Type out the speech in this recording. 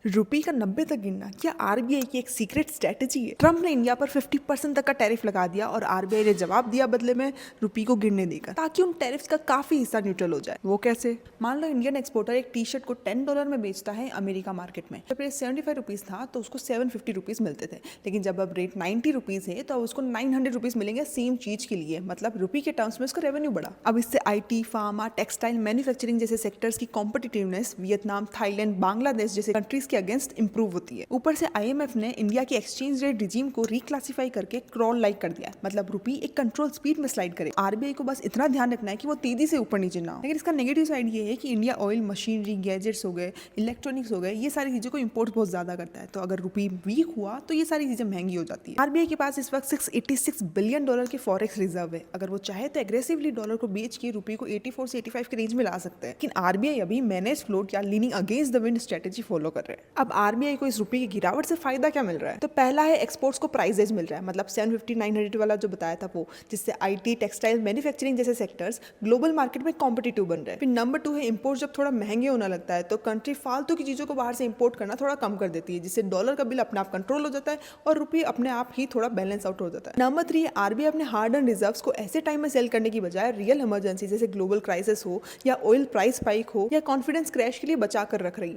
रुपी का 90 तक गिरना क्या आरबीआई की एक सीक्रेट स्ट्रेटेजी है? ट्रंप ने इंडिया पर 50% तक का टैरिफ लगा दिया और आरबीआई ने जवाब दिया बदले में रुपी को गिरने देकर, ताकि उन टैरिफ्स का काफी हिस्सा न्यूट्रल हो जाए। वो कैसे? मान लो इंडियन एक्सपोर्टर एक टी शर्ट को $10 में बेचता है अमेरिका मार्केट में। जब रेट 75 रुपीज था तो उसको 750 रुपीज मिलते थे, लेकिन जब अब रेट 90 रुपीज है तो अब उसको 900 रुपीज मिलेंगे सेम चीज के लिए। मतलब रुपी के टर्म्स में उसका रेवेन्यू बढ़ा। अब इससे आईटी, फार्मा, टेक्सटाइल, मैन्युफैक्चरिंग जैसे सेक्टर्स की कॉम्पिटिटिवनेस वियतनाम, थाईलैंड, बांग्लादेश जैसे कंट्रीज के अगेंस्ट इंप्रूव होती है। ऊपर से आईएमएफ ने इंडिया की एक्सचेंज रेट रिजीम को रिक्लासिफाई करके क्रॉल लाइक कर दिया, मतलब रुपी एक कंट्रोल स्पीड में स्लाइड करे। आरबीआई को बस इतना ध्यान रखना है कि वो तेजी से ऊपर नीचे ना हो। लेकिन इसका नेगेटिव साइड ये है कि इंडिया ऑयल, मशीनरी, गैजेट्स हो गए, इलेक्ट्रॉनिक्स हो गए, ये सारी चीजों को इंपोर्ट बहुत ज्यादा करता है। तो अगर रुपी वीक हुआ तो ये सारी चीजें महंगी हो जाती है। आरबीआई के पास इस वक्त $686 बिलियन के फॉरेक्स रिजर्व है। अगर वो चाहे तो एग्रेसिवली डॉलर को बेच के रुपी को 84 से 85 के रेंज में ला सकता है। लेकिन आरबीआई अभी मैनेज फ्लोट या leaning against the wind strategy follow कर रहे हैं। अब आरबीआई को इस रुपये की गिरावट से फायदा क्या मिल रहा है? तो पहला है एक्सपोर्ट्स को प्राइस एज मिल रहा है, मतलब 750 900 वाला जो बताया था वो, जिससे आईटी, टेक्सटाइल, मैन्युफैक्चरिंग जैसे सेक्टर्स ग्लोबल मार्केट में कॉम्पिटिटिव बन रहे हैं। फिर नंबर 2 है इंपोर्ट जब थोड़ा महंगे होने लगता है तो कंट्री फालतू की चीजों को बाहर से इंपोर्ट करना थोड़ा कम कर देती है, जिससे डॉलर का बिल अपने आप कंट्रोल हो जाता है और रुपये अपने आप ही थोड़ा बैलेंस आउट हो जाता है। नंबर 3 है आरबीआई अपने हार्ड एंड रिजर्व्स को ऐसे टाइम में सेल करने की बजाय रियल इमरजेंसी जैसे ग्लोबल क्राइसिस हो या ऑयल प्राइस स्पाइक हो या कॉन्फिडेंस क्रैश के लिए बचा कर रख रही है।